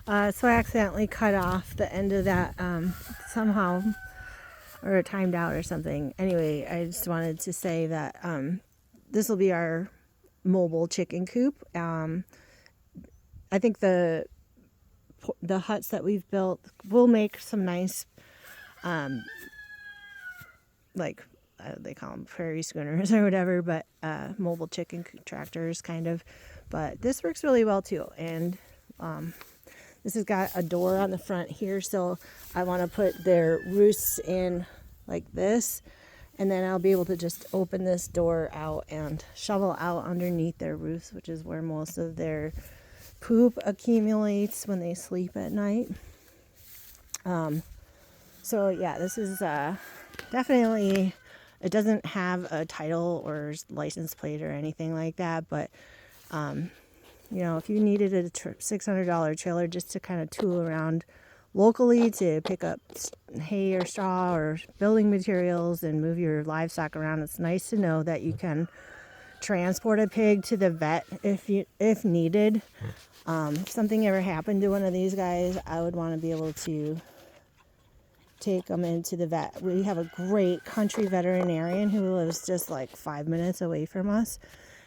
So I accidentally cut off the end of that somehow, or timed out or something. Anyway, I just wanted to say that this will be our mobile chicken coop. I think the huts that we've built will make some nice, like they call them prairie schooners or whatever, but mobile chicken tractors kind of. But this works really well too. And this has got a door on the front here, so I want to put their roosts in like this, and then I'll be able to just open this door out and shovel out underneath their roofs, which is where most of their poop accumulates when they sleep at night. So yeah, this is definitely, it doesn't have a title or license plate or anything like that, but you know, if you needed a $600 trailer just to kind of tool around locally to pick up hay or straw or building materials and move your livestock around, it's nice to know that you can transport a pig to the vet if needed. If something ever happened to one of these guys, I would want to be able to take them into the vet. We have a great country veterinarian who lives just like 5 minutes away from us.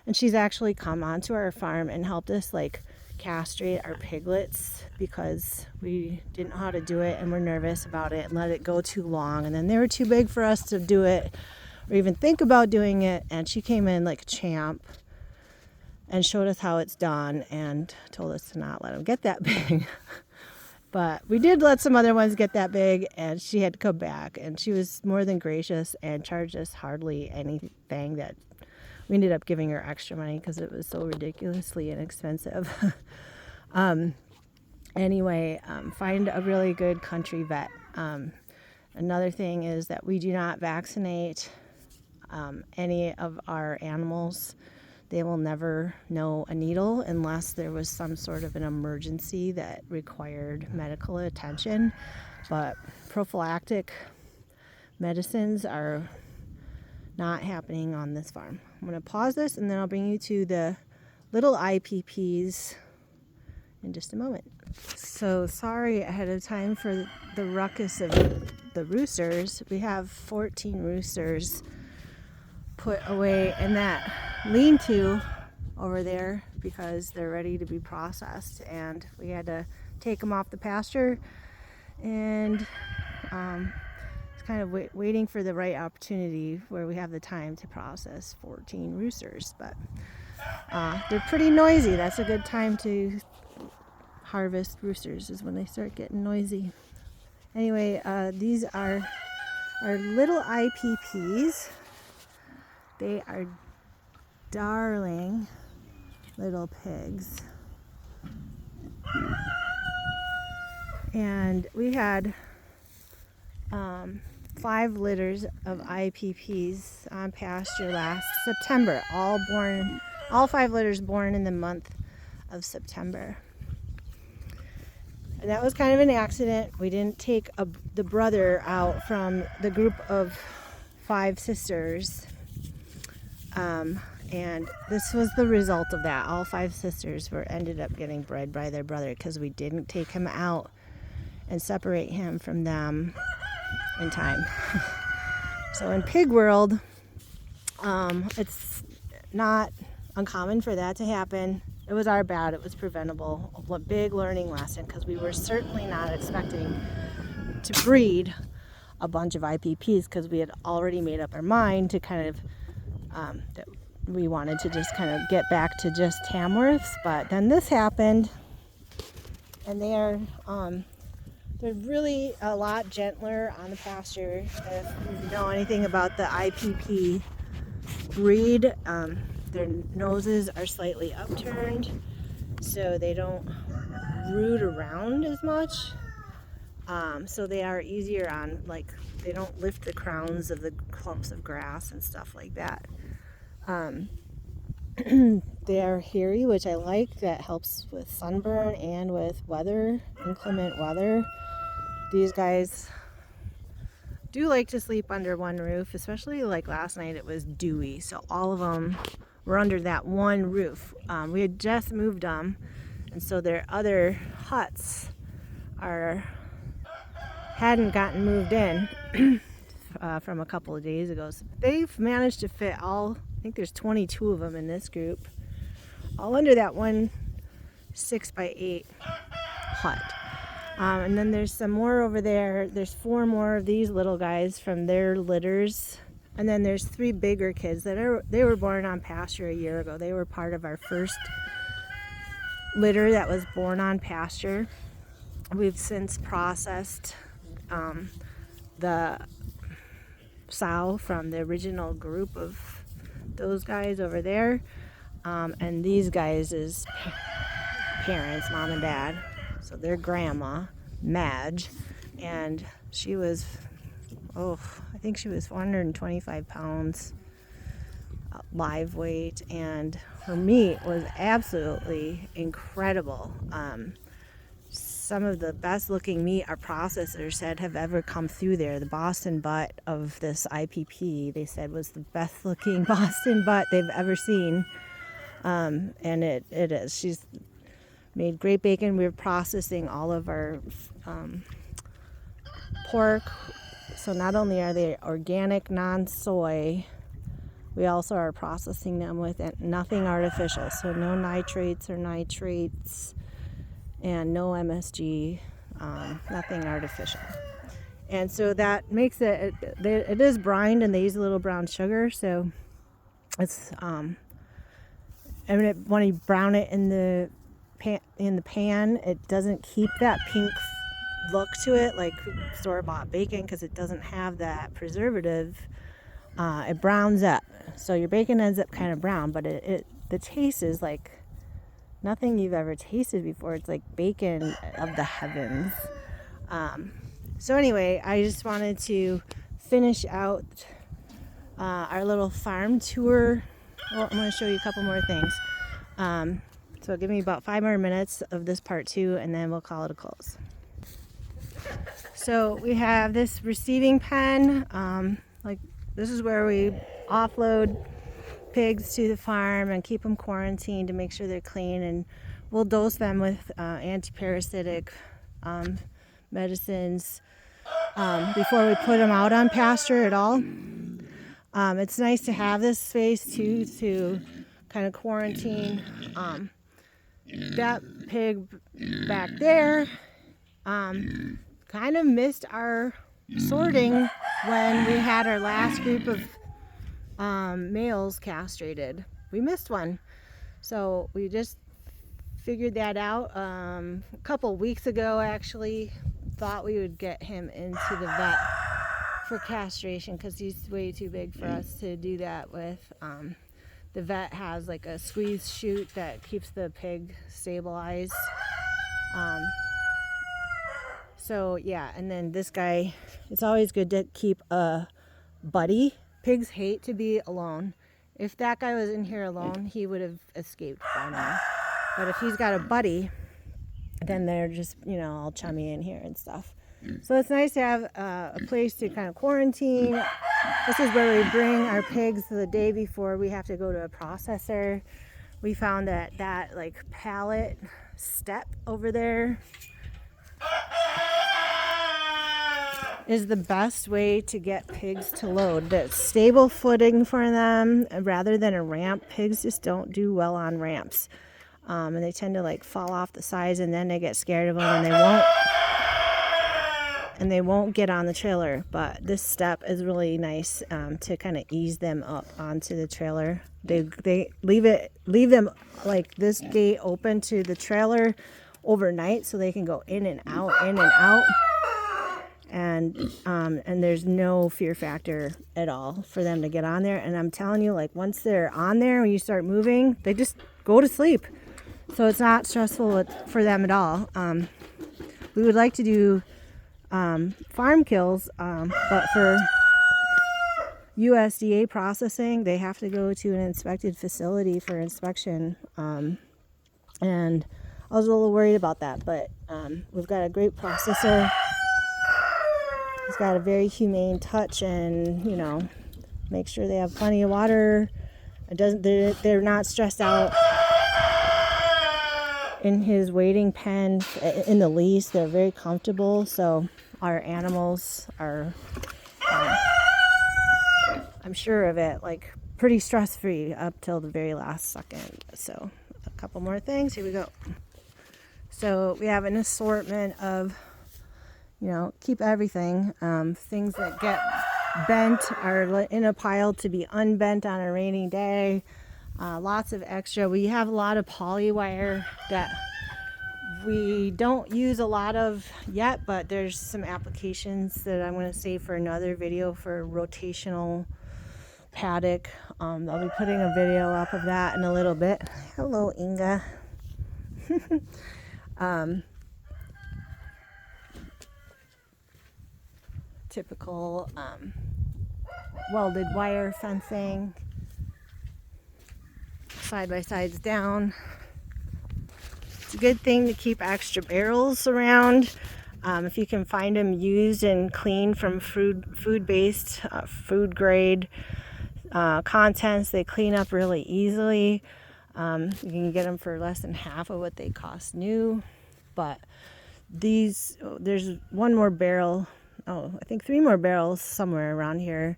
And she's actually come onto our farm and helped us like castrate our piglets because we didn't know how to do it and we're nervous about it and let it go too long. And then they were too big for us to do it or even think about doing it. And she came in like a champ and showed us how it's done and told us to not let them get that big. But we did let some other ones get that big, and she had to come back, and she was more than gracious and charged us hardly anything. That we ended up giving her extra money because it was so ridiculously inexpensive. Anyway, find a really good country vet. Another thing is that we do not vaccinate any of our animals. They will never know a needle unless there was some sort of an emergency that required medical attention. But prophylactic medicines are not happening on this farm. I'm going to pause this and then I'll bring you to the little IPPs in just a moment. So sorry ahead of time for the ruckus of the roosters. We have 14 roosters put away in that lean-to over there because they're ready to be processed, and we had to take them off the pasture, and it's kind of waiting for the right opportunity where we have the time to process 14 roosters. But they're pretty noisy. That's a good time to harvest roosters, is when they start getting noisy. Anyway, these are our little IPPs. They are darling little pigs. And we had 5 litters of IPPs on pasture last September, all 5 litters born in the month of September. And that was kind of an accident. We didn't take the brother out from the group of 5 sisters. And this was the result of that. All 5 sisters ended up getting bred by their brother because we didn't take him out and separate him from them in time. So in pig world, it's not uncommon for that to happen. It was our bad. It was preventable. A big learning lesson because we were certainly not expecting to breed a bunch of IPPs because we had already made up our mind to kind of that we wanted to just kind of get back to just Tamworths. But then this happened, and they're really a lot gentler on the pasture. If you know anything about the IPP breed, their noses are slightly upturned, so they don't root around as much. So they are easier on, like, they don't lift the crowns of the clumps of grass and stuff like that. They are hairy, which I like. That helps with sunburn and with weather, inclement weather. These guys do like to sleep under one roof, especially like last night it was dewy, so all of them were under that one roof. We had just moved them, And so their other huts hadn't gotten moved in from a couple of days ago. So they've managed to fit all, I think there's 22 of them in this group, all under that one 6x8 hut. And then there's some more over there. There's 4 more of these little guys from their litters. And then there's 3 bigger kids they were born on pasture a year ago. They were part of our first litter that was born on pasture. We've since processed the sow from the original group of those guys over there. And these guys is parents, mom and dad. So their grandma, Madge, and she was, I think she was 425 pounds live weight, and her meat was absolutely incredible. Some of the best looking meat our processors said have ever come through there. The Boston butt of this IPP, they said, was the best looking Boston butt they've ever seen. And it is. She's made great bacon. We're processing all of our pork. So not only are they organic, non-soy, we also are processing them with nothing artificial. So no nitrates or nitrates, and no MSG, nothing artificial. And so that makes it is brined, and they use a little brown sugar. So it's, when you brown it in the pan, it doesn't keep that pink look to it like store-bought bacon, because it doesn't have that preservative. It browns up, so your bacon ends up kind of brown, but the taste is like nothing you've ever tasted before. It's like bacon of the heavens. So anyway, I just wanted to finish out our little farm tour. Well, I'm going to show you a couple more things. So give me about 5 more minutes of this part 2, and then we'll call it a close. So we have this receiving pen. Like, this is where we offload pigs to the farm and keep them quarantined to make sure they're clean, and we'll dose them with anti-parasitic medicines before we put them out on pasture at all. It's nice to have this space too, to kind of quarantine. That pig back there kind of missed our sorting when we had our last group of males castrated. We missed one, so we just figured that out a couple weeks ago. Actually, thought we would get him into the vet for castration because he's way too big for us to do that with. The vet has like a squeeze chute that keeps the pig stabilized. So yeah, and then this guy, it's always good to keep a buddy. Pigs hate to be alone. If that guy was in here alone, he would have escaped by now. But if he's got a buddy, then they're just, all chummy in here and stuff. So it's nice to have a place to kind of quarantine. This is where we bring our pigs the day before we have to go to a processor. We found that like pallet step over there is the best way to get pigs to load. That's stable footing for them rather than a ramp. Pigs just don't do well on ramps. And they tend to like fall off the sides, and then they get scared of them and they won't get on the trailer. But this step is really nice to kind of ease them up onto the trailer. They leave them like this gate open to the trailer overnight so they can go in and out. And there's no fear factor at all for them to get on there. And I'm telling you, like, once they're on there, when you start moving, they just go to sleep. So it's not stressful for them at all. We would like to do farm kills, but for USDA processing, they have to go to an inspected facility for inspection. And I was a little worried about that, but we've got a great processor. He's got a very humane touch, and make sure they have plenty of water. They're not stressed out in his waiting pen in the lease. They're very comfortable, so our animals are, I'm sure of it, like pretty stress-free up till the very last second. So a couple more things. Here we go. So we have an assortment of, you know, keep everything. Things that get bent are in a pile to be unbent on a rainy day. Lots of extra. We have a lot of poly wire that we don't use a lot of yet, but there's some applications that I'm going to save for another video for rotational paddock. I'll be putting a video up of that in a little bit. Hello, Inga. Typical welded wire fencing, side by sides down. It's a good thing to keep extra barrels around. If you can find them used and clean from food-based, food grade contents, they clean up really easily. You can get them for less than half of what they cost new. But these, there's one more barrel, I think 3 more barrels somewhere around here,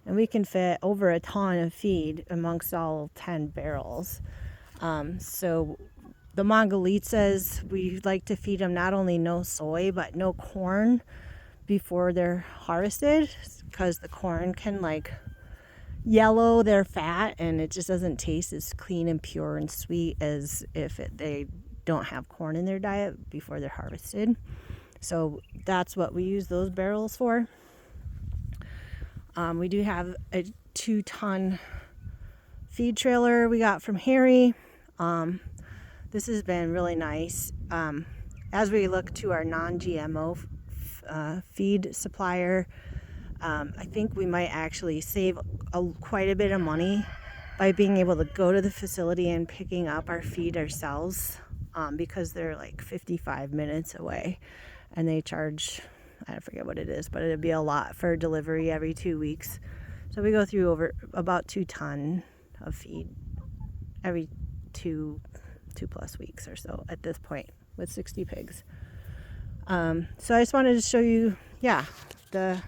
and we can fit over a ton of feed amongst all 10 barrels. So the Mongolitsas, we like to feed them not only no soy but no corn before they're harvested, because the corn can like yellow their fat and it just doesn't taste as clean and pure and sweet as if they don't have corn in their diet before they're harvested. So that's what we use those barrels for. We do have a 2-ton feed trailer we got from Harry. This has been really nice. As we look to our non-GMO feed supplier, I think we might actually save quite a bit of money by being able to go to the facility and picking up our feed ourselves, because they're like 55 minutes away and they charge, I forget what it is, but it'd be a lot for delivery every 2 weeks. So we go through over about 2 ton of feed every 2+ weeks or so at this point with 60 pigs. So I just wanted to show you, yeah, the